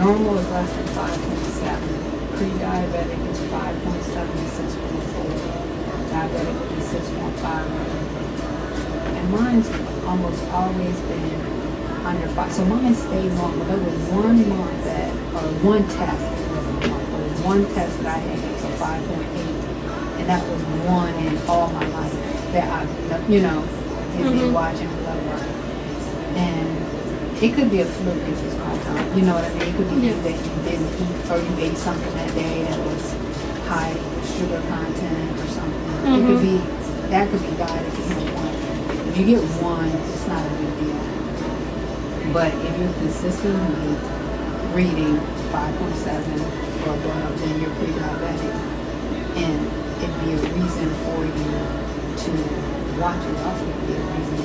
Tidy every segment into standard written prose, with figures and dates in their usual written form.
Normal is less than 5.7. Pre-diabetic is 5.7 to 6.4. Diabetic would be 6.5. And mine's almost always been under 5. So mine stayed normal. There was 1 month that, or one test, it wasn't a month, but it was one test that I had for 5.8. And that was one in all my life that I, been watching blood work. And it could be a fluke if it's my time. You know what I mean? It could be that you didn't eat or you ate something that day that was high sugar content or something. It could be, that could be diet if you have one. If you get one, it's not a big deal. But if you're consistently reading 5.7 or above, then you're pre-diabetic. And it'd be a reason for you to watch it. Also be a reason.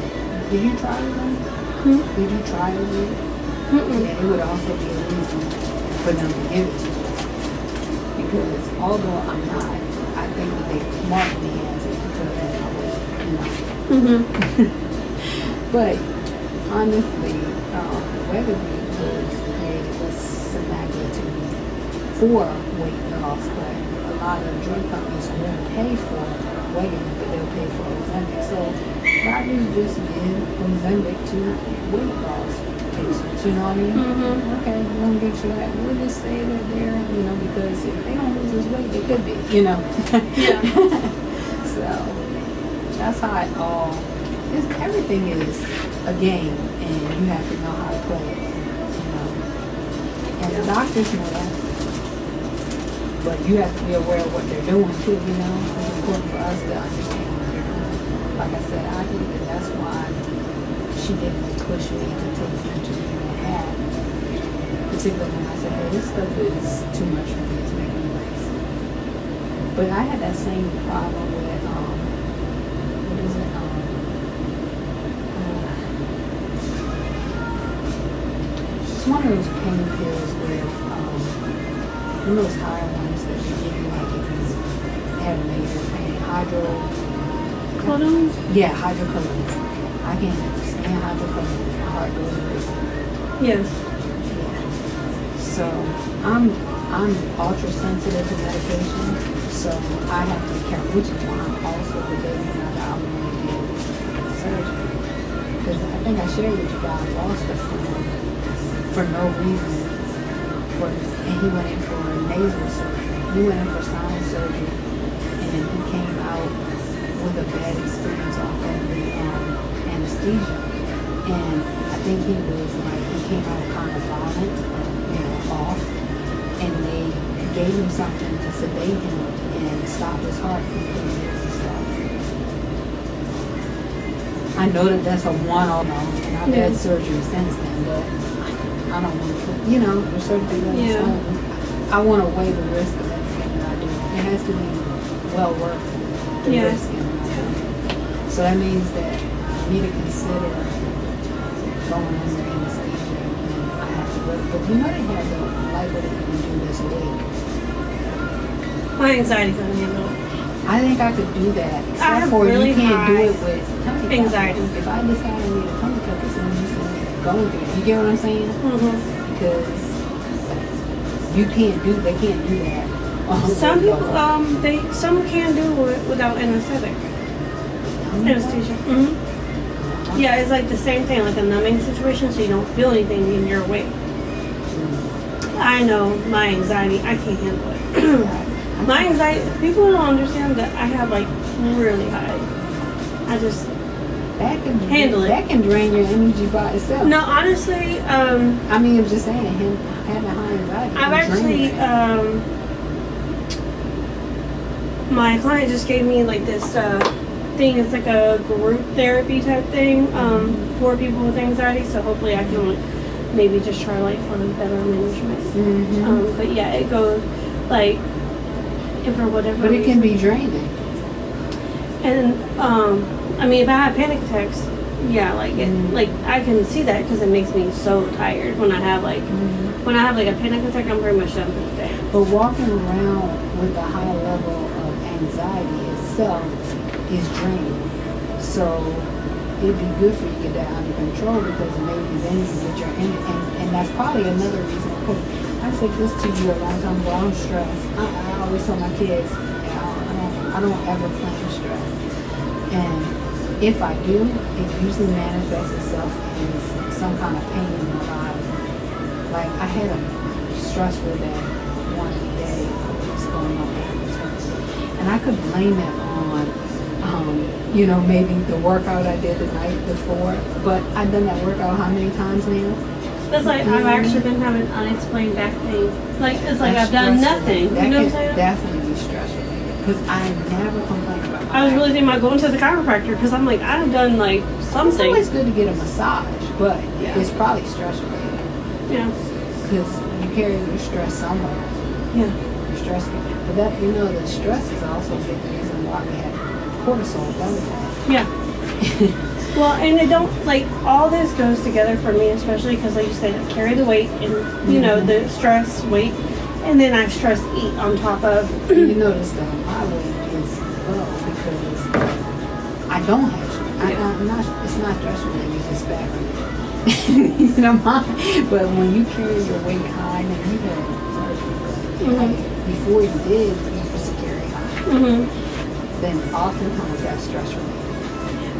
Did you try it? Did you try it? Yeah, it would also be a reason for them to give it to you. Because although I'm not, I think that they mark me as it because I was, But honestly, Weatherby was created with semaglutide for weight loss, but a lot of drug companies won't pay for weight, but they'll pay for Ozempic. So doctors just give Ozempic to weight loss patients, you know what I mean? Okay, we won't get you that. We'll just say that they're, because if they don't lose this weight, they could be, So that's how it all is. Everything is a game, and you have to know how to play it, And the doctors know that. But you have to be aware of what they're doing too, It's important for us to understand what they're doing. Like I said, I think that that's why she didn't push me to take surgery and have. Particularly when I said, hey, this stuff is too much for me, it's making me worse. But I had that same problem with, what is it? It's one of those pain pills with, those higher ones that you give you like if you have major pain. Hydrocodone? Yeah, hydrocodone. I can't stand hydrocodone. My heart goes racing. Yes. Yeah. So I'm ultra sensitive to medication, so I have to be careful, which is why I'm also debating whether I'm going to do surgery. Because I think I shared with you guys, I lost a friend for no reason. And he went in for nasal surgery. He went in for sinus surgery, and he came out with a bad experience off of the anesthesia. And I think he came out kind of violent, off. And they gave him something to sedate him and stop his heart from putting and stuff. I know that that's a one-off, and I've had surgery since then, but I don't want to put, there's certain things I want to weigh the risk of everything that I do. It has to be well worth the risk. So that means that for me to consider going under anesthesia, and I have to work. But they have the light what you can do this week. My anxiety couldn't handle it. I think I could do that. Except for really you can't do it with tummy anxiety. If I decide I need a tummy tuck, it's going to go there. You get what I'm saying? Because they can't do that. Some people, some can do it without anesthetic. Anesthesia. Yeah, it's like the same thing, like a numbing situation, so you don't feel anything and you're awake. I know my anxiety, I can't handle it. My anxiety, people don't understand that I have like really high. I just handle it. That can drain your energy by itself. No, honestly, I'm just saying, having high anxiety. I've actually, my client just gave me like this thing. It's like a group therapy type thing for people with anxiety. So hopefully I can maybe just try like for better management. But yeah, it goes like if for whatever. But it can be draining. And I mean, if I have panic attacks, yeah, like it, like I can see that because it makes me so tired when I have like when I have like a panic attack. I'm pretty much done for the day. But walking around with a high level of anxiety itself is draining. So it'd be good for you to get that under control, because maybe then you get your and that's probably another reason. Because I said this to you a long time ago. I'm stressed. I always tell my kids, I don't ever plan stress, and if I do, it usually manifests itself as some kind of pain in my body. Like I had a stressful day one day, just going on there, and I could blame it on, you know, maybe the workout I did the night before. But I've done that workout how many times now? That's like I've actually been having unexplained back pain. Like it's like I've done nothing. That you know what I'm can saying? definitely be stress related, because I never complain about my I was back. really thinking about going to the chiropractor because I'm like I've done like It's something. always good to get a massage, but Yeah. it's probably stress related, Yeah. because you carry your stress somewhere. Yeah. Your stress, but that, you know, the stress is also a big reason why we have cortisol, don't we? Yeah. Well, and they don't, like, all this goes together for me, especially because, like you said, I carry the weight and, you know, the stress, weight, and then I stress eat on top of. You notice that my weight is low because I don't have stress. I'm not, it's not stress related, it's just fat related. You know, but when you carry your weight high, and you had, before you did, you used to carry high, then oftentimes that's stress related.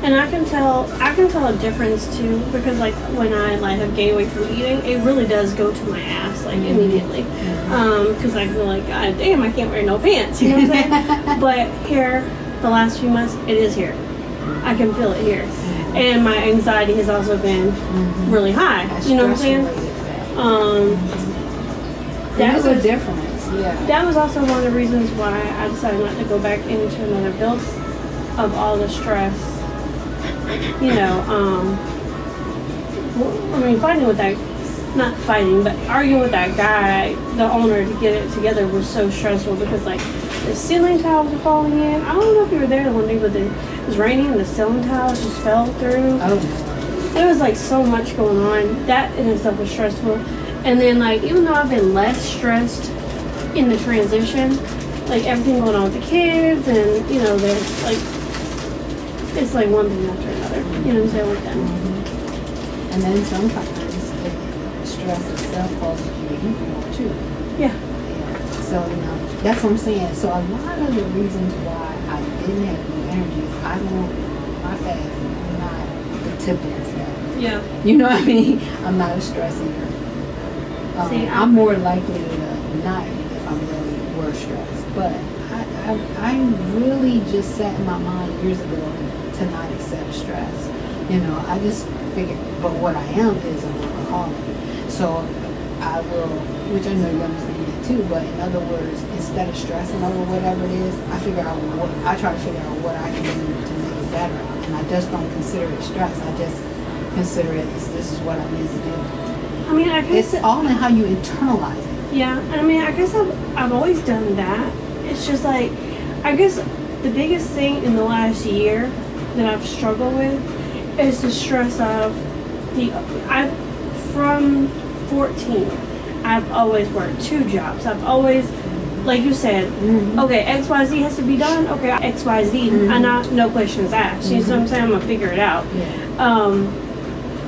And I can tell a difference too, because like when I like have gained weight from eating, it really does go to my ass like immediately. Because I feel like, God damn, I can't wear no pants. You know what I'm saying? But here, the last few months, it is here. I can feel it here, and my anxiety has also been really high. That's You know what I'm saying? There's a difference. Yeah. That was also one of the reasons why I decided not to go back into another build of all the stress. You know, I mean, fighting with that, not fighting, but arguing with that guy, the owner, to get it together was so stressful because, like, the ceiling tiles were falling in. I don't know if you were there the one day, but it was raining and the ceiling tiles just fell through. Oh. There was, like, so much going on. That in itself was stressful. And then, like, even though I've been less stressed in the transition, like, everything going on with the kids and, you know, there's, like, it's like one thing after another. You know what I'm saying? With them. And then sometimes the stress itself causes you to eat more too. Yeah. So, you know, that's what I'm saying. So a lot of the reasons why I didn't have new energy is my fat is not the typical fat. Yeah. You know what I mean? I'm not a stress eater. See, I'm more likely to not eat if I'm really were stressed. But I really just set in my mind years ago to not accept stress. You know, I just figured, but what I am is a workaholic. So I will, which I know you understand that too, but in other words, instead of stressing over whatever it is, I try to figure out what I can do to make it better. And I just don't consider it stress. I just consider it as this is what I need to do. I mean, I guess It's all in how you internalize it. Yeah, I mean, I guess I've always done that. It's just like, I guess the biggest thing in the last year that I've struggled with is the stress of from 14, I've always worked 2 jobs. I've always, like you said, okay, XYZ has to be done. Okay, XYZ, no questions asked. You know what I'm saying? I'm gonna figure it out. Yeah.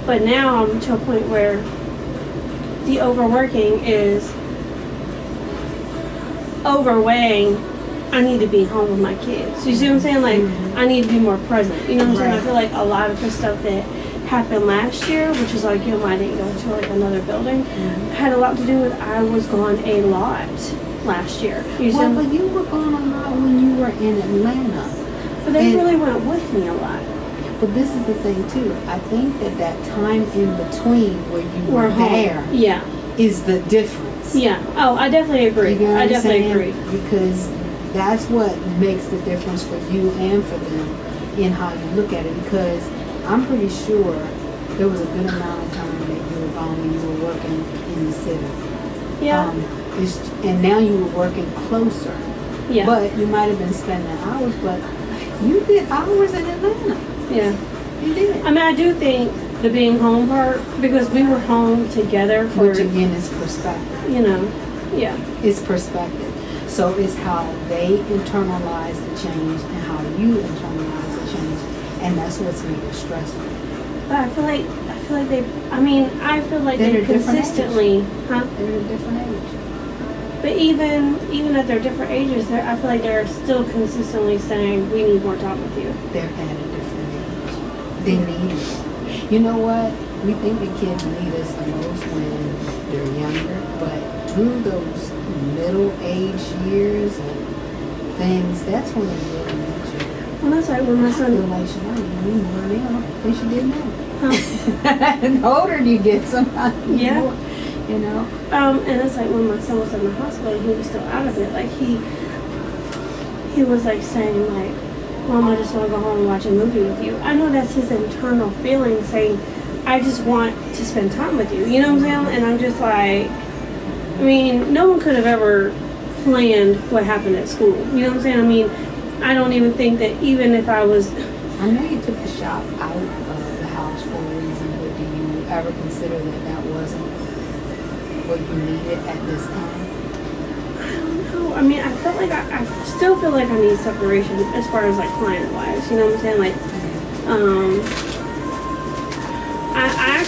But now I'm to a point where the overworking is overweighing. I need to be home with my kids. You see what I'm saying? Like, I need to be more present. You know what I'm saying? I feel like a lot of the stuff that happened last year, which is like, you know, I didn't go to like another building, had a lot to do with I was gone a lot last year. You see? Well, but you were gone a lot when you were in Atlanta. But they really went with me a lot. But this is the thing too. I think that time in between where you were home. there Yeah. is the difference. Yeah. Oh, I definitely agree. You get what I I'm definitely saying? agree. Because that's what makes the difference for you and for them in how you look at it. Because I'm pretty sure there was a good amount of time that you were gone when you were working in the city. Yeah. And now you were working closer. Yeah. But you might have been spending hours, but you did hours in Atlanta. Yeah. You did. I mean, I do think the being home part, because we were home together for, Which again is perspective. you know, yeah. It's perspective. So it's how they internalize the change and how you internalize the change. And that's what's made it stressful. But I feel like they. I mean, I feel like They're they at different consistently, huh? They're at a different age. But even at their different ages, I feel like they're still consistently saying we need more time with you. They're at a different age. They need us. You know what? We think the kids need us the most when they're younger, but through those middle age years and things, that's when they really need you. Well, that's right. When my I feel son, like you need more now than you did now. huh? And the older you get, sometimes you need Yeah. more, you know. And it's like when my son was in the hospital, he was still out of it. Like he was like saying like, Mom, I just want to go home and watch a movie with you. I know that's his internal feeling saying, I just want to spend time with you. You know what I'm saying? And I'm just like, I mean, no one could have ever planned what happened at school. You know what I'm saying? I mean, I don't even think that even if I was, I know you took the shop out of the house for a reason, but do you ever consider that that wasn't what you needed at this time? I don't know. I mean, I felt like I still feel like I need separation as far as like client wise. You know what I'm saying? Like, I